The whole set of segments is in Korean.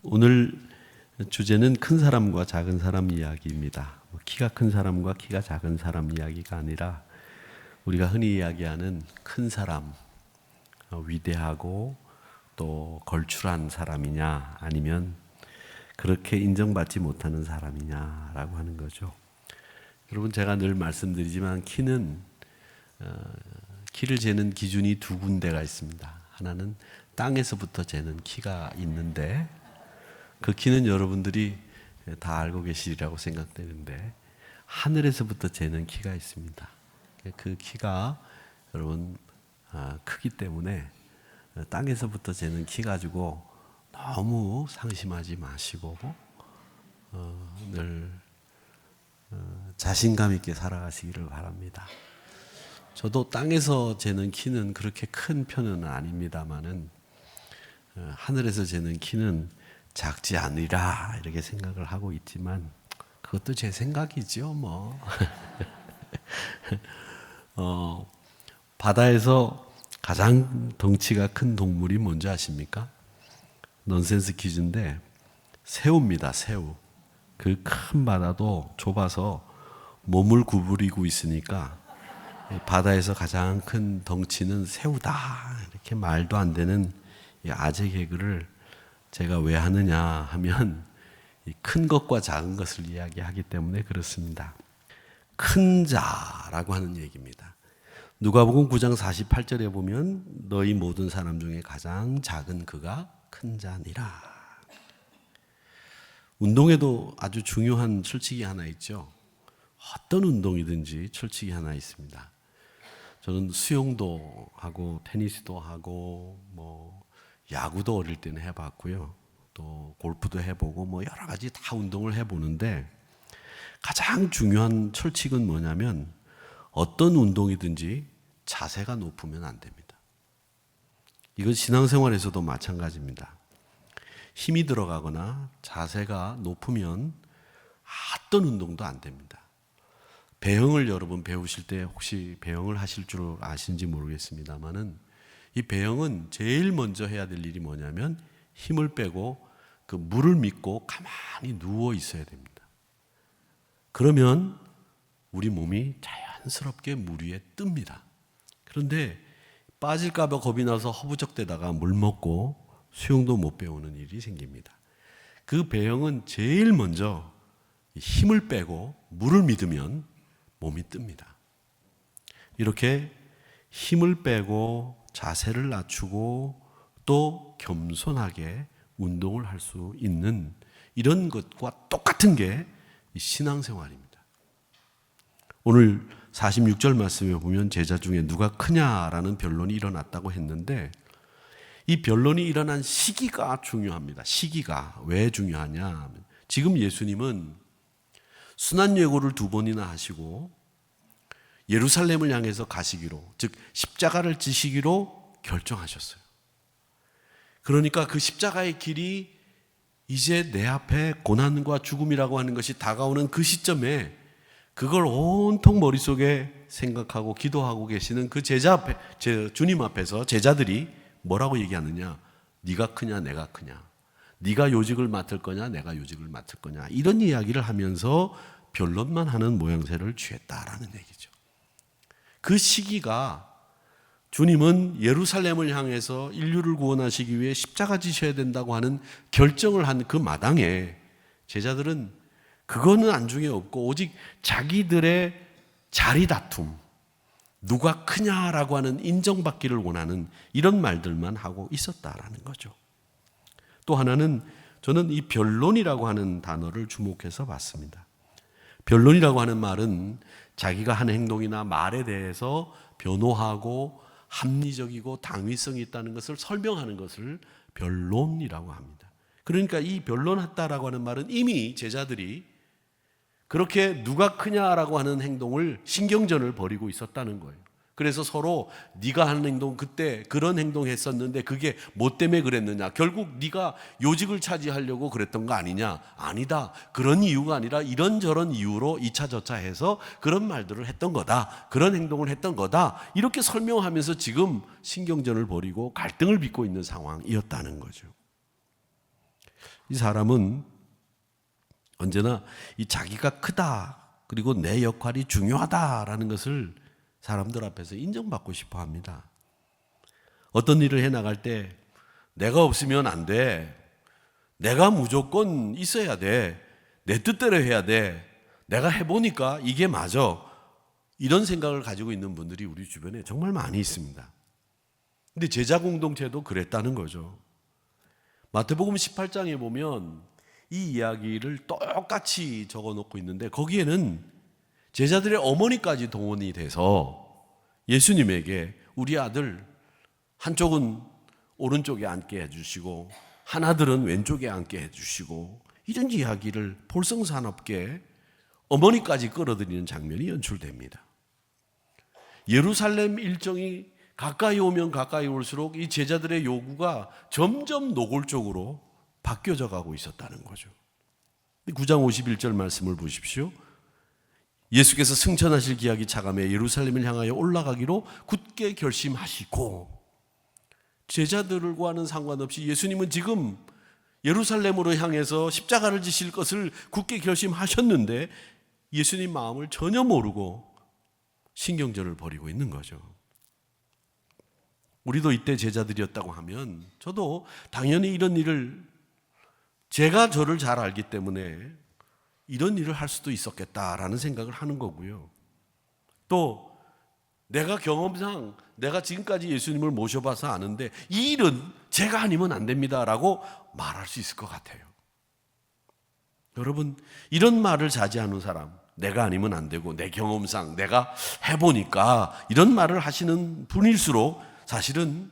오늘 주제는 큰 사람과 작은 사람 이야기입니다. 키가 큰 사람과 키가 작은 사람 이야기가 아니라 우리가 흔히 이야기하는 큰 사람, 위대하고 또 걸출한 사람이냐 아니면 그렇게 인정받지 못하는 사람이냐라고 하는 거죠. 여러분, 제가 늘 말씀드리지만 키는 키를 재는 기준이 두 군데가 있습니다. 하나는 땅에서부터 재는 키가 있는데 그 키는 여러분들이 다 알고 계시리라고 생각되는데 하늘에서부터 재는 키가 있습니다. 그 키가 여러분 크기 때문에 땅에서부터 재는 키 가지고 너무 상심하지 마시고 늘 자신감 있게 살아가시기를 바랍니다. 저도 땅에서 재는 키는 그렇게 큰 편은 아닙니다만은 하늘에서 재는 키는 작지 않으리라 이렇게 생각을 하고 있지만 그것도 제 생각이죠 뭐. 바다에서 가장 덩치가 큰 동물이 뭔지 아십니까? 넌센스 퀴즈인데 새우입니다. 새우. 그 큰 바다도 좁아서 몸을 구부리고 있으니까 바다에서 가장 큰 덩치는 새우다 이렇게 말도 안 되는 이 아재 개그를 제가 왜 하느냐 하면 큰 것과 작은 것을 이야기하기 때문에 그렇습니다. 큰 자라고 하는 얘기입니다. 누가복음 9장 48절에 보면 너희 모든 사람 중에 가장 작은 그가 큰 자니라. 운동에도 아주 중요한 철칙이 하나 있죠. 어떤 운동이든지 철칙이 하나 있습니다. 저는 수영도 하고 테니스도 하고 야구도 어릴 때는 해봤고요. 또 골프도 해보고 여러 가지 다 운동을 해보는데 가장 중요한 철칙은 뭐냐면 어떤 운동이든지 자세가 높으면 안 됩니다. 이건 신앙생활에서도 마찬가지입니다. 힘이 들어가거나 자세가 높으면 어떤 운동도 안 됩니다. 배영을 여러분 배우실 때 혹시 배영을 하실 줄 아시는지 모르겠습니다만은 이 배영은 제일 먼저 해야 될 일이 뭐냐면 힘을 빼고 그 물을 믿고 가만히 누워 있어야 됩니다. 그러면 우리 몸이 자연스럽게 물 위에 뜹니다. 그런데 빠질까 봐 겁이 나서 허부적대다가 물 먹고 수영도 못 배우는 일이 생깁니다. 그 배영은 제일 먼저 힘을 빼고 물을 믿으면 몸이 뜹니다. 이렇게 힘을 빼고 자세를 낮추고 또 겸손하게 운동을 할 수 있는 이런 것과 똑같은 게 신앙생활입니다. 오늘 46절 말씀에 보면 제자 중에 누가 크냐라는 변론이 일어났다고 했는데 이 변론이 일어난 시기가 중요합니다. 시기가 왜 중요하냐? 지금 예수님은 순환예고를 2번이나 하시고 예루살렘을 향해서 가시기로, 즉 십자가를 지시기로 결정하셨어요. 그러니까 그 십자가의 길이 이제 내 앞에 고난과 죽음이라고 하는 것이 다가오는 그 시점에 그걸 온통 머릿속에 생각하고 기도하고 계시는 그 제자 앞에, 주님 앞에서 제자들이 뭐라고 얘기하느냐? 네가 크냐 내가 크냐? 네가 요직을 맡을 거냐 내가 요직을 맡을 거냐? 이런 이야기를 하면서 변론만 하는 모양새를 취했다라는 얘기죠. 그 시기가 주님은 예루살렘을 향해서 인류를 구원하시기 위해 십자가 지셔야 된다고 하는 결정을 한 그 마당에 제자들은 그거는 안중에 없고 오직 자기들의 자리 다툼, 누가 크냐라고 하는 인정받기를 원하는 이런 말들만 하고 있었다라는 거죠. 또 하나는 저는 이 변론이라고 하는 단어를 주목해서 봤습니다. 변론이라고 하는 말은 자기가 한 행동이나 말에 대해서 변호하고 합리적이고 당위성이 있다는 것을 설명하는 것을 변론이라고 합니다. 그러니까 이 변론했다라고 하는 말은 이미 제자들이 그렇게 누가 크냐라고 하는 행동을 신경전을 벌이고 있었다는 거예요. 그래서 서로 네가 하는 행동 그때 그런 행동했었는데 그게 뭐 때문에 그랬느냐? 결국 네가 요직을 차지하려고 그랬던 거 아니냐? 아니다. 그런 이유가 아니라 이런저런 이유로 이차저차 해서 그런 말들을 했던 거다. 그런 행동을 했던 거다. 이렇게 설명하면서 지금 신경전을 벌이고 갈등을 빚고 있는 상황이었다는 거죠. 이 사람은 언제나 이 자기가 크다, 그리고 내 역할이 중요하다라는 것을 사람들 앞에서 인정받고 싶어 합니다. 어떤 일을 해 나갈 때 내가 없으면 안 돼. 내가 무조건 있어야 돼. 내 뜻대로 해야 돼. 내가 해보니까 이게 맞아. 이런 생각을 가지고 있는 분들이 우리 주변에 정말 많이 있습니다. 근데 제자 공동체도 그랬다는 거죠. 마태복음 18장에 보면 이 이야기를 똑같이 적어놓고 있는데 거기에는 제자들의 어머니까지 동원이 돼서 예수님에게 우리 아들 한쪽은 오른쪽에 앉게 해주시고 하나들은 왼쪽에 앉게 해주시고 이런 이야기를 볼성사납게 어머니까지 끌어들이는 장면이 연출됩니다. 예루살렘 일정이 가까이 오면 가까이 올수록 이 제자들의 요구가 점점 노골적으로 바뀌어져 가고 있었다는 거죠. 9장 51절 말씀을 보십시오. 예수께서 승천하실 기약이 차감해 예루살렘을 향하여 올라가기로 굳게 결심하시고, 제자들과는 상관없이 예수님은 지금 예루살렘으로 향해서 십자가를 지실 것을 굳게 결심하셨는데 예수님 마음을 전혀 모르고 신경전을 벌이고 있는 거죠. 우리도 이때 제자들이었다고 하면 저도 당연히 이런 일을, 제가 저를 잘 알기 때문에 이런 일을 할 수도 있었겠다라는 생각을 하는 거고요. 또 내가 경험상 내가 지금까지 예수님을 모셔봐서 아는데 이 일은 제가 아니면 안 됩니다라고 말할 수 있을 것 같아요. 여러분, 이런 말을 자제하는 사람, 내가 아니면 안 되고 내 경험상 내가 해보니까 이런 말을 하시는 분일수록 사실은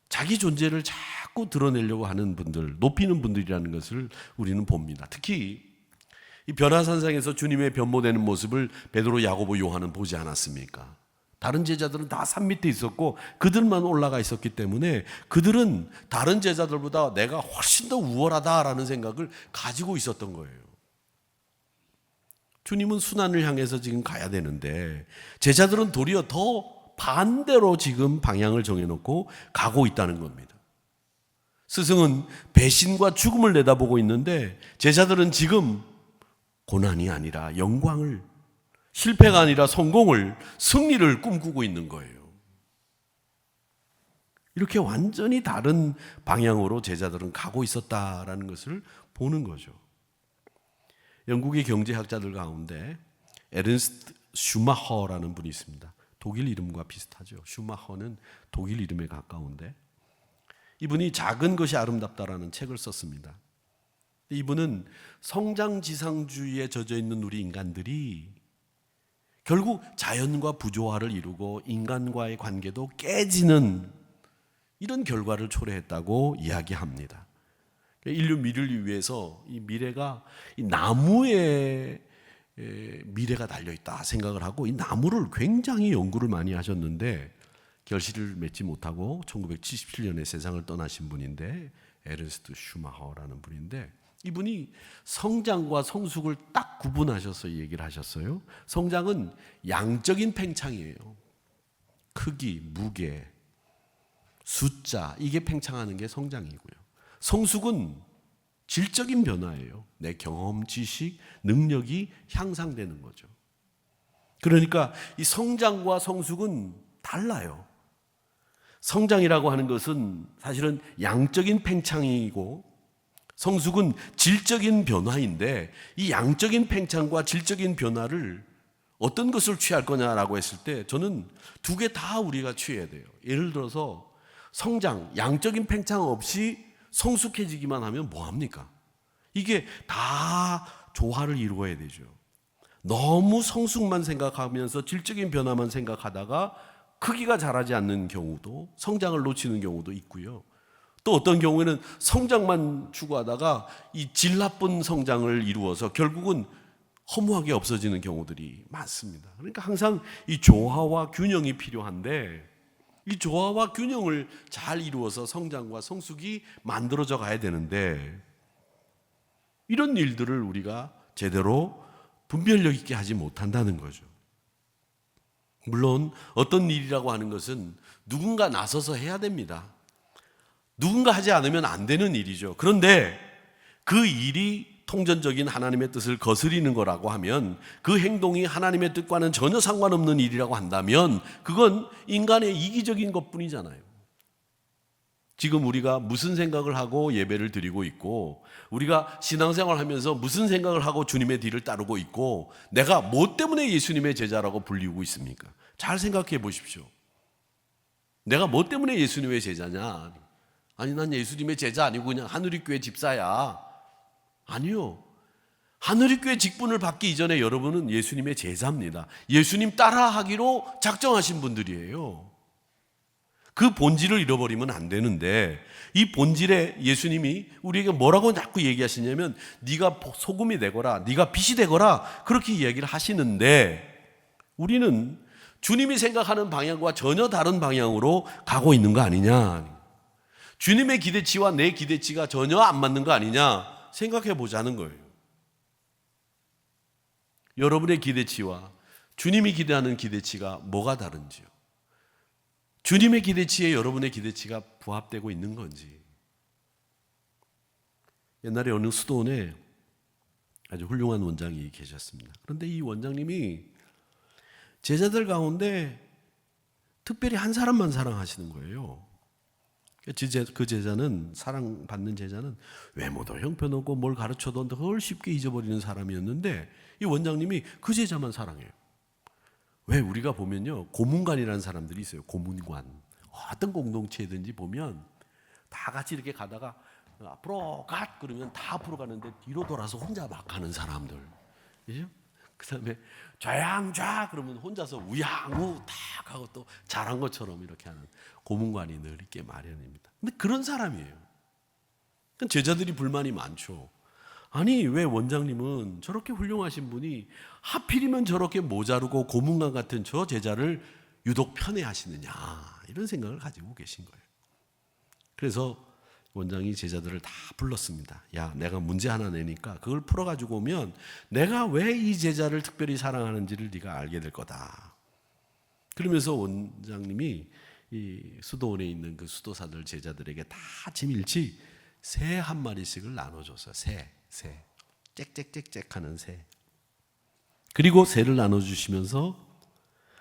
자기 존재를 자꾸 드러내려고 하는 분들, 높이는 분들이라는 것을 우리는 봅니다. 특히 이 변화산상에서 주님의 변모되는 모습을 베드로, 야고보, 요한은 보지 않았습니까? 다른 제자들은 다 산 밑에 있었고 그들만 올라가 있었기 때문에 그들은 다른 제자들보다 내가 훨씬 더 우월하다라는 생각을 가지고 있었던 거예요. 주님은 순환을 향해서 지금 가야 되는데 제자들은 도리어 더 반대로 지금 방향을 정해놓고 가고 있다는 겁니다. 스승은 배신과 죽음을 내다보고 있는데 제자들은 지금 고난이 아니라 영광을, 실패가 아니라 성공을, 승리를 꿈꾸고 있는 거예요. 이렇게 완전히 다른 방향으로 제자들은 가고 있었다라는 것을 보는 거죠. 영국의 경제학자들 가운데 에른스트 슈마허라는 분이 있습니다. 독일 이름과 비슷하죠. 슈마허는 독일 이름에 가까운데 이분이 작은 것이 아름답다라는 책을 썼습니다. 이분은 성장지상주의에 젖어 있는 우리 인간들이 결국 자연과 부조화를 이루고 인간과의 관계도 깨지는 이런 결과를 초래했다고 이야기합니다. 인류 미래를 위해서 이 미래가 이 나무에 미래가 달려있다 생각을 하고 이 나무를 굉장히 연구를 많이 하셨는데 결실을 맺지 못하고 1977년에 세상을 떠나신 분인데 에른스트 슈마허라는 분인데 이분이 성장과 성숙을 딱 구분하셔서 얘기를 하셨어요. 성장은 양적인 팽창이에요. 크기, 무게, 숫자, 이게 팽창하는 게 성장이고요. 성숙은 질적인 변화예요. 내 경험, 지식, 능력이 향상되는 거죠. 그러니까 이 성장과 성숙은 달라요. 성장이라고 하는 것은 사실은 양적인 팽창이고 성숙은 질적인 변화인데 이 양적인 팽창과 질적인 변화를 어떤 것을 취할 거냐라고 했을 때 저는 두 개 다 우리가 취해야 돼요. 예를 들어서 성장, 양적인 팽창 없이 성숙해지기만 하면 뭐합니까? 이게 다 조화를 이루어야 되죠. 너무 성숙만 생각하면서 질적인 변화만 생각하다가 크기가 자라지 않는 경우도, 성장을 놓치는 경우도 있고요. 또 어떤 경우에는 성장만 추구하다가 이 질 나쁜 성장을 이루어서 결국은 허무하게 없어지는 경우들이 많습니다. 그러니까 항상 이 조화와 균형이 필요한데 이 조화와 균형을 잘 이루어서 성장과 성숙이 만들어져 가야 되는데 이런 일들을 우리가 제대로 분별력 있게 하지 못한다는 거죠. 물론 어떤 일이라고 하는 것은 누군가 나서서 해야 됩니다. 누군가 하지 않으면 안 되는 일이죠. 그런데 그 일이 통전적인 하나님의 뜻을 거스리는 거라고 하면, 그 행동이 하나님의 뜻과는 전혀 상관없는 일이라고 한다면 그건 인간의 이기적인 것뿐이잖아요. 지금 우리가 무슨 생각을 하고 예배를 드리고 있고, 우리가 신앙생활을 하면서 무슨 생각을 하고 주님의 뒤를 따르고 있고, 내가 뭐 때문에 예수님의 제자라고 불리고 있습니까? 잘 생각해 보십시오. 내가 뭐 때문에 예수님의 제자냐? 아니, 난 예수님의 제자 아니고 그냥 하늘의교회 집사야. 아니요. 하늘의교회 직분을 받기 이전에 여러분은 예수님의 제자입니다. 예수님 따라하기로 작정하신 분들이에요. 그 본질을 잃어버리면 안 되는데, 이 본질에 예수님이 우리에게 뭐라고 자꾸 얘기하시냐면, 네가 소금이 되거라, 네가 빛이 되거라, 그렇게 이야기를 하시는데, 우리는 주님이 생각하는 방향과 전혀 다른 방향으로 가고 있는 거 아니냐, 주님의 기대치와 내 기대치가 전혀 안 맞는 거 아니냐 생각해 보자는 거예요. 여러분의 기대치와 주님이 기대하는 기대치가 뭐가 다른지요? 주님의 기대치에 여러분의 기대치가 부합되고 있는 건지. 옛날에 어느 수도원에 아주 훌륭한 원장이 계셨습니다. 그런데 이 원장님이 제자들 가운데 특별히 한 사람만 사랑하시는 거예요. 그 제자는, 사랑받는 제자는 외모도 형편없고 뭘 가르쳐도 덜 쉽게 잊어버리는 사람이었는데, 이 원장님이 그 제자만 사랑해요. 왜? 우리가 보면요, 고문관이라는 사람들이 있어요. 고문관. 어떤 공동체든지 보면 다 같이 이렇게 가다가 앞으로 가 그러면 다 앞으로 가는데 뒤로 돌아서 혼자 막 가는 사람들. 그죠? 그 다음에 좌양좌 그러면 혼자서 우양우 탁 하고 또 잘한 것처럼 이렇게 하는 고문관이 늘 있게 마련입니다. 근데 그런 사람이에요. 제자들이 불만이 많죠. 아니, 왜 원장님은 저렇게 훌륭하신 분이 하필이면 저렇게 모자르고 고문관 같은 저 제자를 유독 편애하시느냐, 이런 생각을 가지고 계신 거예요. 그래서 원장이 제자들을 다 불렀습니다. 야, 내가 문제 하나 내니까 그걸 풀어가지고 오면 내가 왜 이 제자를 특별히 사랑하는지를 네가 알게 될 거다. 그러면서 원장님이 이 수도원에 있는 그 수도사들 제자들에게 다 아침 일찍 새 한 마리씩을 나눠줬어요. 새. 짹짹짹짹 하는 새. 그리고 새를 나눠주시면서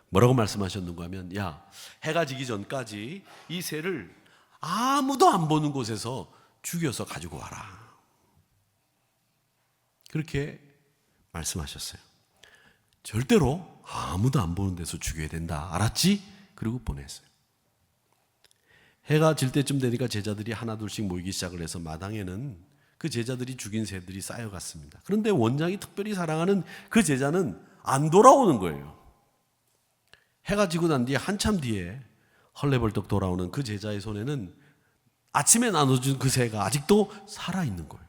뭐라고 말씀하셨는가 하면, 야, 해가 지기 전까지 이 새를 아무도 안 보는 곳에서 죽여서 가지고 와라. 그렇게 말씀하셨어요. 절대로 아무도 안 보는 데서 죽여야 된다. 알았지? 그리고 보냈어요. 해가 질 때쯤 되니까 제자들이 하나둘씩 모이기 시작을 해서 마당에는 그 제자들이 죽인 새들이 쌓여갔습니다. 그런데 원장이 특별히 사랑하는 그 제자는 안 돌아오는 거예요. 해가 지고 난 뒤에 한참 뒤에 헐레벌떡 돌아오는 그 제자의 손에는 아침에 나눠준 그 새가 아직도 살아있는 거예요.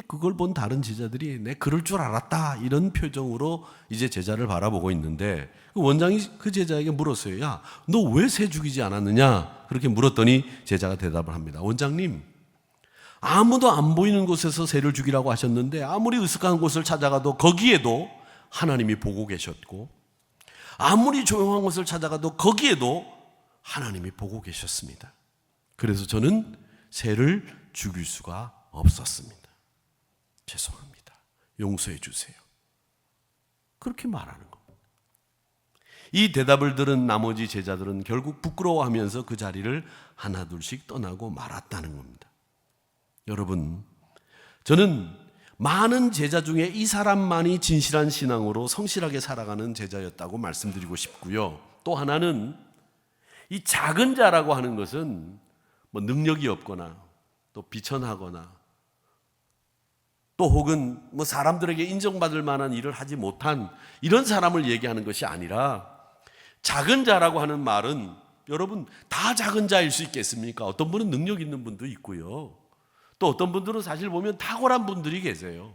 그걸 본 다른 제자들이 내 그럴 줄 알았다, 이런 표정으로 이제 제자를 바라보고 있는데, 그 원장이 그 제자에게 물었어요. 야, 너 왜 새 죽이지 않았느냐? 그렇게 물었더니 제자가 대답을 합니다. 원장님, 아무도 안 보이는 곳에서 새를 죽이라고 하셨는데 아무리 으슥한 곳을 찾아가도 거기에도 하나님이 보고 계셨고, 아무리 조용한 곳을 찾아가도 거기에도 하나님이 보고 계셨습니다. 그래서 저는 새를 죽일 수가 없었습니다. 죄송합니다. 용서해 주세요. 그렇게 말하는 겁니다. 이 대답을 들은 나머지 제자들은 결국 부끄러워하면서 그 자리를 하나둘씩 떠나고 말았다는 겁니다. 여러분, 저는 많은 제자 중에 이 사람만이 진실한 신앙으로 성실하게 살아가는 제자였다고 말씀드리고 싶고요. 또 하나는 이 작은 자라고 하는 것은 뭐 능력이 없거나 또 비천하거나 또 혹은 뭐 사람들에게 인정받을 만한 일을 하지 못한 이런 사람을 얘기하는 것이 아니라, 작은 자라고 하는 말은 여러분 다 작은 자일 수 있겠습니까? 어떤 분은 능력 있는 분도 있고요. 또 어떤 분들은 사실 보면 탁월한 분들이 계세요.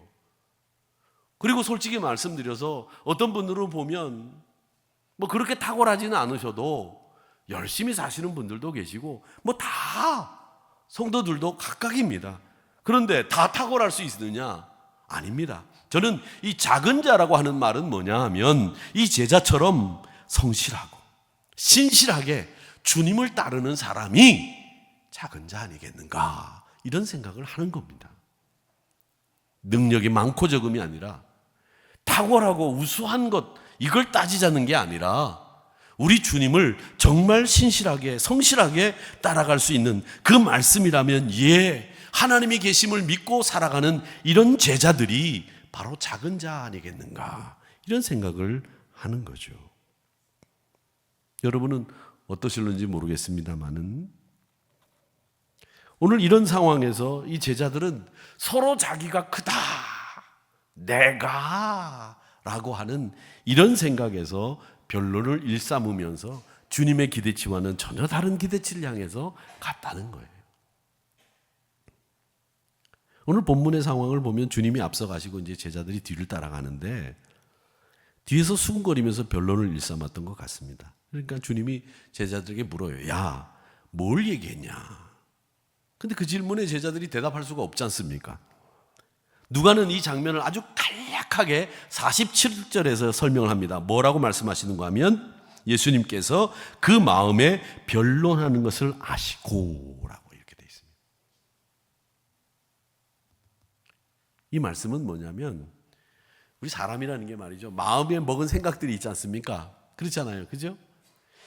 그리고 솔직히 말씀드려서 어떤 분들은 보면 뭐 그렇게 탁월하지는 않으셔도 열심히 사시는 분들도 계시고, 뭐 다 성도들도 각각입니다. 그런데 다 탁월할 수 있느냐? 아닙니다. 저는 이 작은 자라고 하는 말은 뭐냐 하면, 이 제자처럼 성실하고 신실하게 주님을 따르는 사람이 작은 자 아니겠는가, 이런 생각을 하는 겁니다. 능력이 많고 적음이 아니라 탁월하고 우수한 것, 이걸 따지자는 게 아니라 우리 주님을 정말 신실하게 성실하게 따라갈 수 있는 그 말씀이라면 하나님이 계심을 믿고 살아가는 이런 제자들이 바로 작은 자 아니겠는가, 이런 생각을 하는 거죠. 여러분은 어떠실는지 모르겠습니다만은 오늘 이런 상황에서 이 제자들은 서로 자기가 크다, 내가 라고 하는 이런 생각에서 변론을 일삼으면서 주님의 기대치와는 전혀 다른 기대치를 향해서 갔다는 거예요. 오늘 본문의 상황을 보면 주님이 앞서가시고 이제 제자들이 뒤를 따라가는데 뒤에서 수군거리면서 변론을 일삼았던 것 같습니다. 그러니까 주님이 제자들에게 물어요. 야, 뭘 얘기했냐? 근데 그 질문에 제자들이 대답할 수가 없지 않습니까? 누가는 이 장면을 아주 간략하게 47절에서 설명을 합니다. 뭐라고 말씀하시는가 하면 예수님께서 그 마음에 변론하는 것을 아시고 라고 이렇게 되어 있습니다. 이 말씀은 뭐냐면 우리 사람이라는 게 말이죠, 마음에 먹은 생각들이 있지 않습니까? 그렇잖아요, 그죠?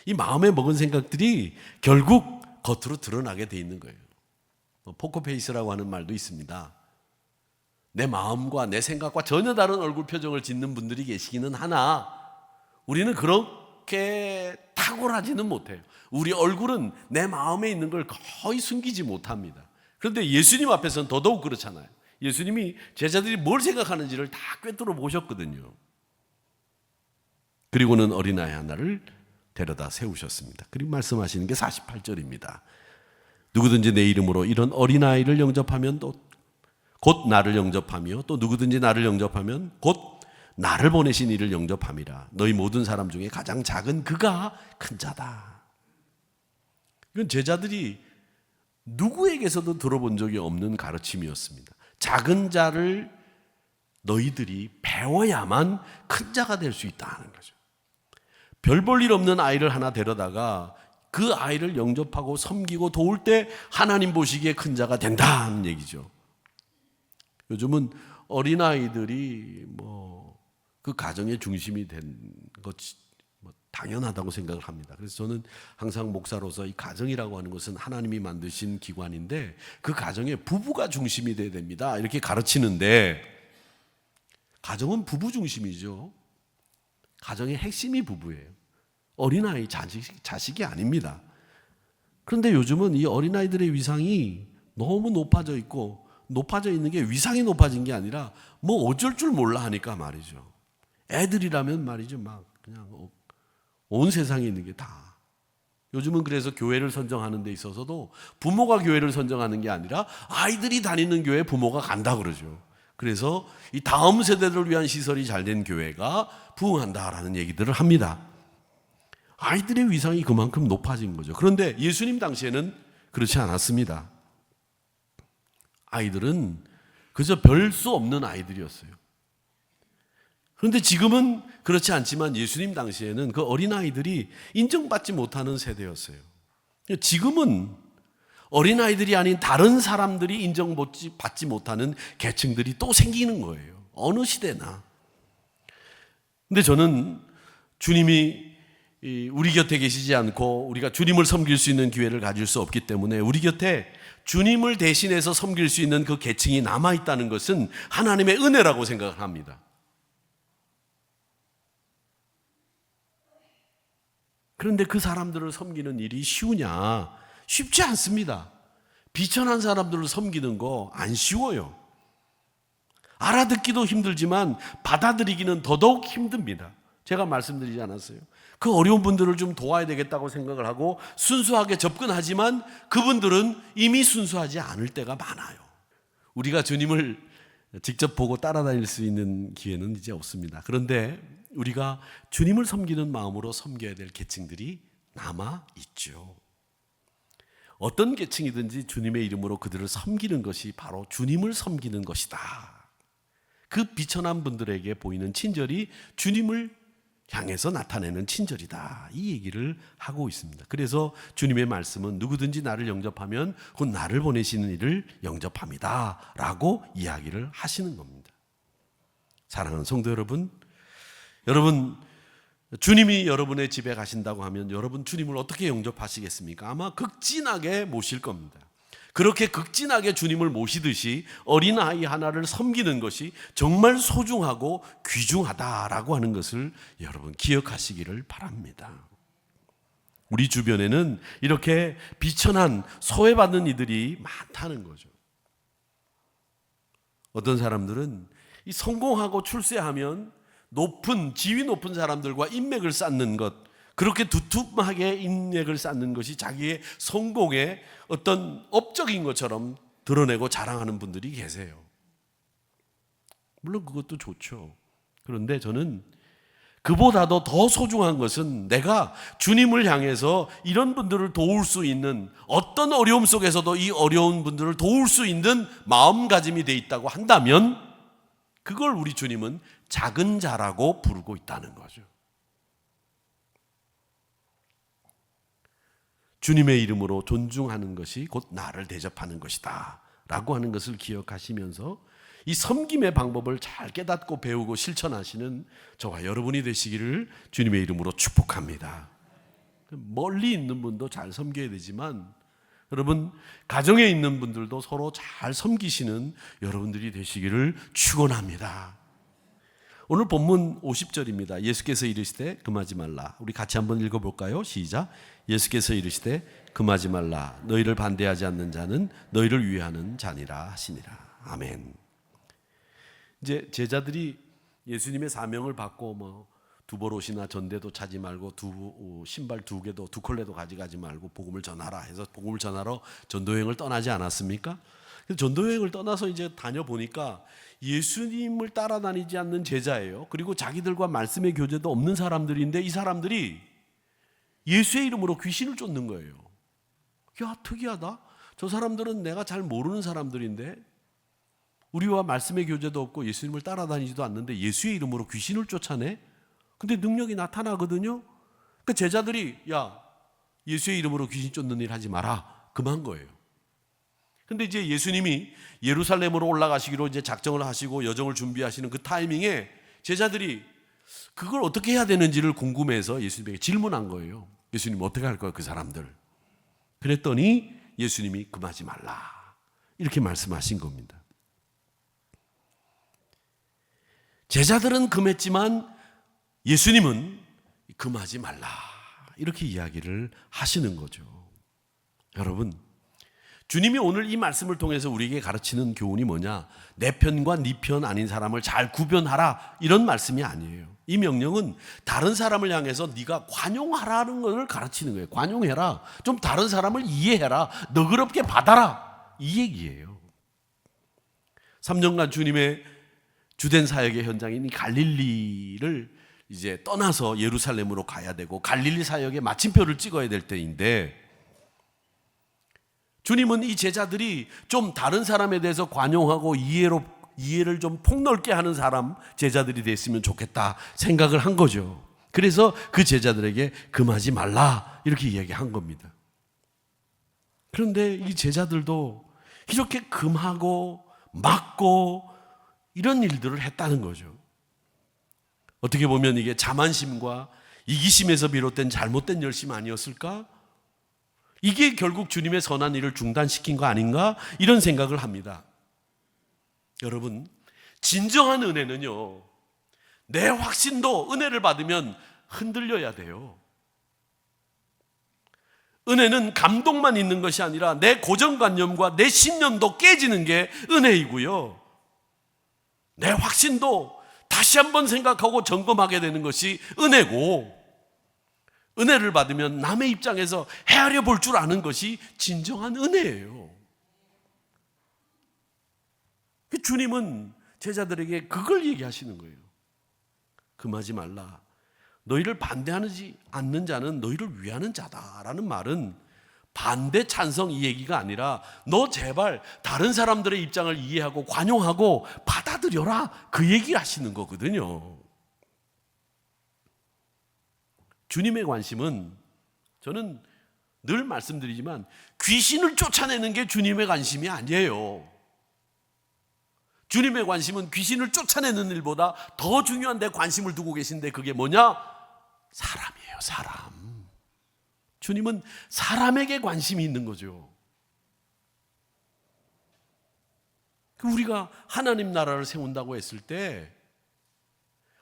이 마음에 먹은 생각들이 결국 겉으로 드러나게 돼 있는 거예요. 포커페이스라고 하는 말도 있습니다. 내 마음과 내 생각과 전혀 다른 얼굴 표정을 짓는 분들이 계시기는 하나 우리는 그렇게 탁월하지는 못해요. 우리 얼굴은 내 마음에 있는 걸 거의 숨기지 못합니다. 그런데 예수님 앞에서는 더더욱 그렇잖아요. 예수님이 제자들이 뭘 생각하는지를 다 꿰뚫어 보셨거든요. 그리고는 어린아이 하나를 데려다 세우셨습니다. 그리고 말씀하시는 게 48절입니다. 누구든지 내 이름으로 이런 어린아이를 영접하면 곧 나를 영접하며 또 누구든지 나를 영접하면 곧 나를 보내신 이를 영접함이라. 너희 모든 사람 중에 가장 작은 그가 큰 자다. 이건 제자들이 누구에게서도 들어본 적이 없는 가르침이었습니다. 작은 자를 너희들이 배워야만 큰 자가 될 수 있다는 거죠. 별 볼 일 없는 아이를 하나 데려다가 그 아이를 영접하고 섬기고 도울 때 하나님 보시기에 큰 자가 된다는 얘기죠. 요즘은 어린아이들이 그 가정의 중심이 된 것이 당연하다고 생각을 합니다. 그래서 저는 항상 목사로서 이 가정이라고 하는 것은 하나님이 만드신 기관인데 그 가정에 부부가 중심이 돼야 됩니다, 이렇게 가르치는데 가정은 부부 중심이죠. 가정의 핵심이 부부예요. 어린아이 자식이 아닙니다. 그런데 요즘은 이 어린아이들의 위상이 너무 높아져 있고 높아져 있는 게 위상이 높아진 게 아니라 어쩔 줄 몰라 하니까 말이죠. 애들이라면 말이죠, 막 그냥 온 세상에 있는 게 다. 요즘은 그래서 교회를 선정하는 데 있어서도 부모가 교회를 선정하는 게 아니라 아이들이 다니는 교회에 부모가 간다 그러죠. 그래서 이 다음 세대를 위한 시설이 잘된 교회가 부흥한다라는 얘기들을 합니다. 아이들의 위상이 그만큼 높아진 거죠. 그런데 예수님 당시에는 그렇지 않았습니다. 아이들은 그저 별 수 없는 아이들이었어요. 그런데 지금은 그렇지 않지만 예수님 당시에는 그 어린아이들이 인정받지 못하는 세대였어요. 지금은 어린아이들이 아닌 다른 사람들이 인정받지 못하는 계층들이 또 생기는 거예요. 어느 시대나. 근데 저는 주님이 우리 곁에 계시지 않고 우리가 주님을 섬길 수 있는 기회를 가질 수 없기 때문에 우리 곁에 주님을 대신해서 섬길 수 있는 그 계층이 남아있다는 것은 하나님의 은혜라고 생각을 합니다. 그런데 그 사람들을 섬기는 일이 쉬우냐? 쉽지 않습니다. 비천한 사람들을 섬기는 거 안 쉬워요. 알아듣기도 힘들지만 받아들이기는 더더욱 힘듭니다. 제가 말씀드리지 않았어요? 그 어려운 분들을 좀 도와야 되겠다고 생각을 하고 순수하게 접근하지만 그분들은 이미 순수하지 않을 때가 많아요. 우리가 주님을 직접 보고 따라다닐 수 있는 기회는 이제 없습니다. 그런데 우리가 주님을 섬기는 마음으로 섬겨야 될 계층들이 남아 있죠. 어떤 계층이든지 주님의 이름으로 그들을 섬기는 것이 바로 주님을 섬기는 것이다. 그 비천한 분들에게 보이는 친절이 주님을 향해서 나타내는 친절이다. 이 얘기를 하고 있습니다. 그래서 주님의 말씀은 누구든지 나를 영접하면 곧 나를 보내시는 이를 영접합니다. 라고 이야기를 하시는 겁니다. 사랑하는 성도 여러분, 주님이 여러분의 집에 가신다고 하면 여러분 주님을 어떻게 영접하시겠습니까? 아마 극진하게 모실 겁니다. 그렇게 극진하게 주님을 모시듯이 어린아이 하나를 섬기는 것이 정말 소중하고 귀중하다라고 하는 것을 여러분 기억하시기를 바랍니다. 우리 주변에는 이렇게 비천한 소외받는 이들이 많다는 거죠. 어떤 사람들은 이 성공하고 출세하면 지위 높은 사람들과 인맥을 쌓는 것, 그렇게 두툼하게 인맥을 쌓는 것이 자기의 성공의 어떤 업적인 것처럼 드러내고 자랑하는 분들이 계세요. 물론 그것도 좋죠. 그런데 저는 그보다도 더 소중한 것은 내가 주님을 향해서 이런 분들을 도울 수 있는, 어떤 어려움 속에서도 이 어려운 분들을 도울 수 있는 마음가짐이 돼 있다고 한다면 그걸 우리 주님은 작은 자라고 부르고 있다는 거죠. 주님의 이름으로 존중하는 것이 곧 나를 대접하는 것이다 라고 하는 것을 기억하시면서 이 섬김의 방법을 잘 깨닫고 배우고 실천하시는 저와 여러분이 되시기를 주님의 이름으로 축복합니다. 멀리 있는 분도 잘 섬겨야 되지만 여러분 가정에 있는 분들도 서로 잘 섬기시는 여러분들이 되시기를 축원합니다. 오늘 본문 50절입니다. 예수께서 이르시되 금하지 말라. 우리 같이 한번 읽어볼까요? 시작. 예수께서 이르시되 금하지 말라. 너희를 반대하지 않는 자는 너희를 위하는 자니라 하시니라. 아멘. 이제 제자들이 예수님의 사명을 받고 두보롯이나 전대도 차지 말고 신발 2개도 2컬레도 가져가지 말고 복음을 전하라 해서 복음을 전하러 전도여행을 떠나지 않았습니까? 전도여행을 떠나서 이제 다녀보니까 예수님을 따라다니지 않는 제자예요. 그리고 자기들과 말씀의 교제도 없는 사람들인데 이 사람들이 예수의 이름으로 귀신을 쫓는 거예요. 야, 특이하다. 저 사람들은 내가 잘 모르는 사람들인데 우리와 말씀의 교제도 없고 예수님을 따라다니지도 않는데 예수의 이름으로 귀신을 쫓아내? 근데 능력이 나타나거든요. 그 제자들이 야, 예수의 이름으로 귀신 쫓는 일 하지 마라. 금한 거예요. 근데 이제 예수님이 예루살렘으로 올라가시기로 이제 작정을 하시고 여정을 준비하시는 그 타이밍에 제자들이 그걸 어떻게 해야 되는지를 궁금해서 예수님에게 질문한 거예요. 예수님 어떻게 할 거야 그 사람들. 그랬더니 예수님이 금하지 말라 이렇게 말씀하신 겁니다. 제자들은 금했지만 예수님은 금하지 말라 이렇게 이야기를 하시는 거죠. 여러분, 주님이 오늘 이 말씀을 통해서 우리에게 가르치는 교훈이 뭐냐? 내 편과 네 편 아닌 사람을 잘 구별하라 이런 말씀이 아니에요. 이 명령은 다른 사람을 향해서 네가 관용하라는 것을 가르치는 거예요. 관용해라. 좀 다른 사람을 이해해라. 너그럽게 받아라. 이 얘기예요. 3년간 주님의 주된 사역의 현장인 갈릴리를 이제 떠나서 예루살렘으로 가야 되고 갈릴리 사역의 마침표를 찍어야 될 때인데 주님은 이 제자들이 좀 다른 사람에 대해서 관용하고 이해를 좀 폭넓게 하는 사람 제자들이 됐으면 좋겠다 생각을 한 거죠. 그래서 그 제자들에게 금하지 말라 이렇게 이야기한 겁니다. 그런데 이 제자들도 이렇게 금하고 막고 이런 일들을 했다는 거죠. 어떻게 보면 이게 자만심과 이기심에서 비롯된 잘못된 열심 아니었을까? 이게 결국 주님의 선한 일을 중단시킨 거 아닌가? 이런 생각을 합니다. 여러분, 진정한 은혜는요, 내 확신도 은혜를 받으면 흔들려야 돼요. 은혜는 감동만 있는 것이 아니라 내 고정관념과 내 신념도 깨지는 게 은혜이고요. 내 확신도 다시 한번 생각하고 점검하게 되는 것이 은혜고, 은혜를 받으면 남의 입장에서 헤아려 볼 줄 아는 것이 진정한 은혜예요. 주님은 제자들에게 그걸 얘기하시는 거예요. 금하지 말라. 너희를 반대하지 않는 자는 너희를 위하는 자다라는 말은 반대 찬성 이 얘기가 아니라 너 제발 다른 사람들의 입장을 이해하고 관용하고 받아들여라 그 얘기 하시는 거거든요. 주님의 관심은, 저는 늘 말씀드리지만 귀신을 쫓아내는 게 주님의 관심이 아니에요. 주님의 관심은 귀신을 쫓아내는 일보다 더 중요한 데 관심을 두고 계신데, 그게 뭐냐? 사람이에요. 사람. 주님은 사람에게 관심이 있는 거죠. 우리가 하나님 나라를 세운다고 했을 때,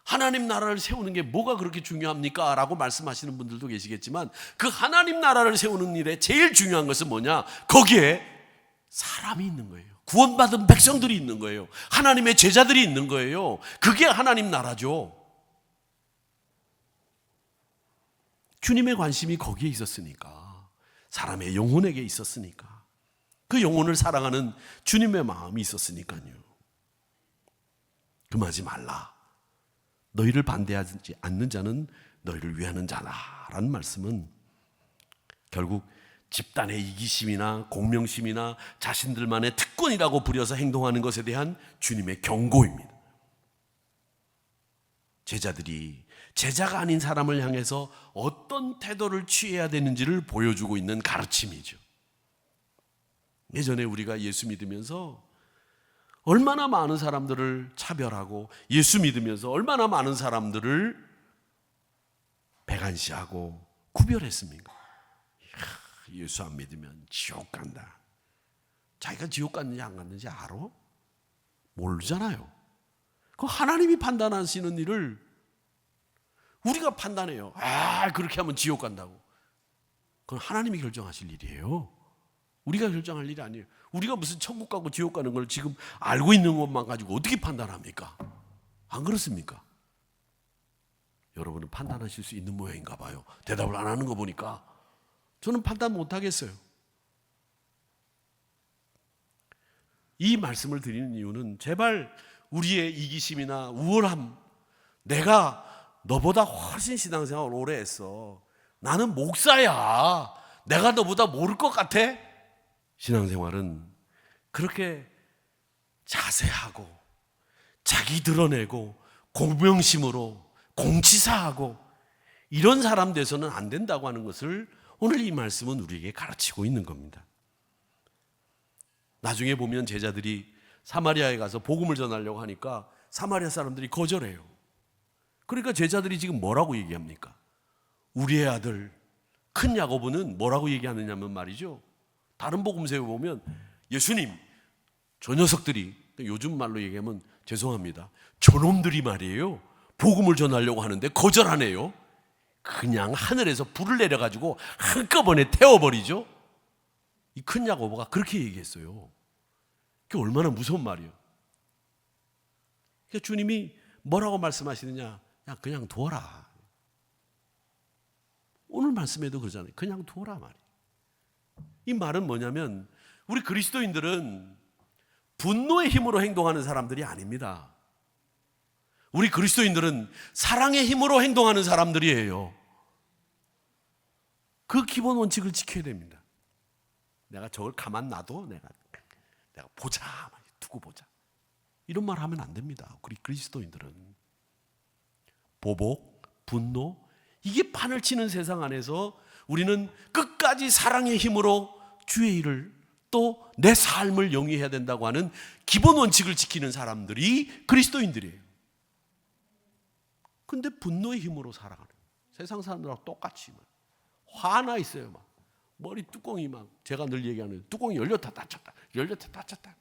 하나님 나라를 세우는 게 뭐가 그렇게 중요합니까? 라고 말씀하시는 분들도 계시겠지만, 그 하나님 나라를 세우는 일에 제일 중요한 것은 뭐냐? 거기에 사람이 있는 거예요. 구원받은 백성들이 있는 거예요. 하나님의 제자들이 있는 거예요. 그게 하나님 나라죠. 주님의 관심이 거기에 있었으니까, 사람의 영혼에게 있었으니까, 그 영혼을 사랑하는 주님의 마음이 있었으니까요. 금하지 말라. 너희를 반대하지 않는 자는 너희를 위하는 자다라는 말씀은 결국 집단의 이기심이나 공명심이나 자신들만의 특권이라고 부려서 행동하는 것에 대한 주님의 경고입니다. 제자들이 제자가 아닌 사람을 향해서 어떤 태도를 취해야 되는지를 보여주고 있는 가르침이죠. 예전에 우리가 예수 믿으면서 얼마나 많은 사람들을 차별하고, 예수 믿으면서 얼마나 많은 사람들을 배관시하고 구별했습니까? 예수 안 믿으면 지옥 간다. 자기가 지옥 갔는지 안 갔는지 알아? 모르잖아요. 그 하나님이 판단하시는 일을 우리가 판단해요. 그렇게 하면 지옥 간다고. 그건 하나님이 결정하실 일이에요. 우리가 결정할 일이 아니에요. 우리가 무슨 천국 가고 지옥 가는 걸 지금 알고 있는 것만 가지고 어떻게 판단합니까? 안 그렇습니까? 여러분은 판단하실 수 있는 모양인가 봐요. 대답을 안 하는 거 보니까. 저는 판단 못 하겠어요. 이 말씀을 드리는 이유는, 제발 우리의 이기심이나 우월함, 내가 너보다 훨씬 신앙생활 오래 했어, 나는 목사야, 내가 너보다 모를 것 같아? 신앙생활은 그렇게 자세하고 자기 드러내고 공명심으로 공치사하고 이런 사람 돼서는 안 된다고 하는 것을 오늘 이 말씀은 우리에게 가르치고 있는 겁니다. 나중에 보면 제자들이 사마리아에 가서 복음을 전하려고 하니까 사마리아 사람들이 거절해요. 그러니까 제자들이 지금 뭐라고 얘기합니까? 우리의 아들 큰 야고보는 뭐라고 얘기하느냐면 말이죠, 다른 복음서에 보면 예수님, 저 녀석들이, 요즘 말로 얘기하면 죄송합니다, 저놈들이 말이에요, 복음을 전하려고 하는데 거절하네요. 그냥 하늘에서 불을 내려가지고 한꺼번에 태워버리죠. 이 큰 야고보가 그렇게 얘기했어요. 그게 얼마나 무서운 말이에요. 그러니까 주님이 뭐라고 말씀하시느냐? 야, 그냥 둬라. 오늘 말씀에도 그러잖아요. 그냥 둬라 말이에요. 이 말은 뭐냐면, 우리 그리스도인들은 분노의 힘으로 행동하는 사람들이 아닙니다. 우리 그리스도인들은 사랑의 힘으로 행동하는 사람들이에요. 그 기본 원칙을 지켜야 됩니다. 내가 저걸 가만 놔둬, 내가 보자, 두고 보자, 이런 말 하면 안 됩니다. 우리 그리스도인들은 보복, 분노, 이게 판을 치는 세상 안에서 우리는 끝까지 사랑의 힘으로 주의 일을, 또 내 삶을 영위해야 된다고 하는 기본 원칙을 지키는 사람들이 그리스도인들이에요. 근데 분노의 힘으로 살아가는, 세상 사람들하고 똑같이 막 화나 있어요. 막 머리 뚜껑이 막, 제가 늘 얘기하는 뚜껑이 열렸다 닫혔다, 열렸다 닫혔다.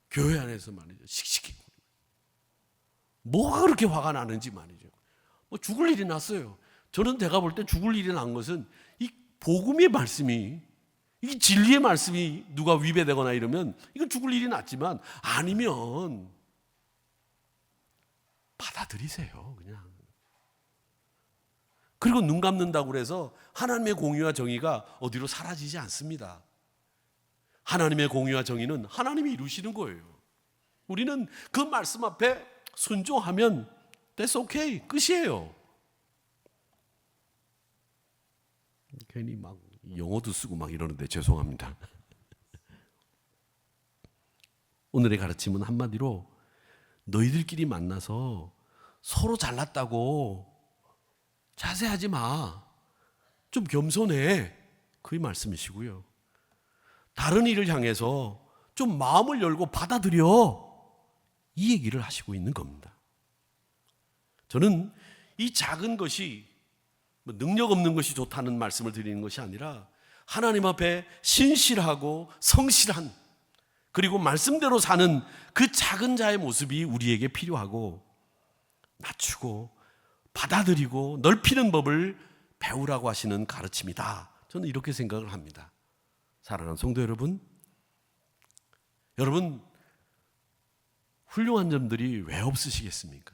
교회 안에서 말이죠, 씩씩해. 뭐가 그렇게 화가 나는지 말이죠. 뭐 죽을 일이 났어요. 저는 제가 볼 때 죽을 일이 난 것은 이 복음의 말씀이, 이 진리의 말씀이 누가 위배되거나 이러면 이건 죽을 일이 났지만, 아니면 받아들이세요, 그냥. 그리고 눈 감는다고 그래서 하나님의 공의와 정의가 어디로 사라지지 않습니다. 하나님의 공의와 정의는 하나님이 이루시는 거예요. 우리는 그 말씀 앞에 순종하면 that's okay, 끝이에요. 괜히 막 영어도 쓰고 막 이러는데 죄송합니다. 오늘의 가르침은 한마디로, 너희들끼리 만나서 서로 잘났다고 자세하지 마. 좀 겸손해. 그의 말씀이시고요. 다른 일을 향해서 좀 마음을 열고 받아들여. 이 얘기를 하시고 있는 겁니다. 저는 이 작은 것이 능력 없는 것이 좋다는 말씀을 드리는 것이 아니라 하나님 앞에 신실하고 성실한, 그리고 말씀대로 사는 그 작은 자의 모습이 우리에게 필요하고, 낮추고 받아들이고 넓히는 법을 배우라고 하시는 가르침이다. 저는 이렇게 생각을 합니다. 사랑하는 성도 여러분, 훌륭한 점들이 왜 없으시겠습니까?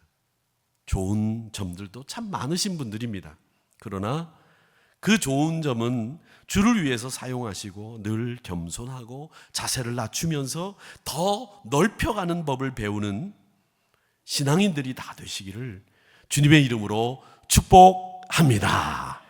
좋은 점들도 참 많으신 분들입니다. 그러나 그 좋은 점은 주를 위해서 사용하시고 늘 겸손하고 자세를 낮추면서 더 넓혀가는 법을 배우는 신앙인들이 다 되시기를 주님의 이름으로 축복합니다.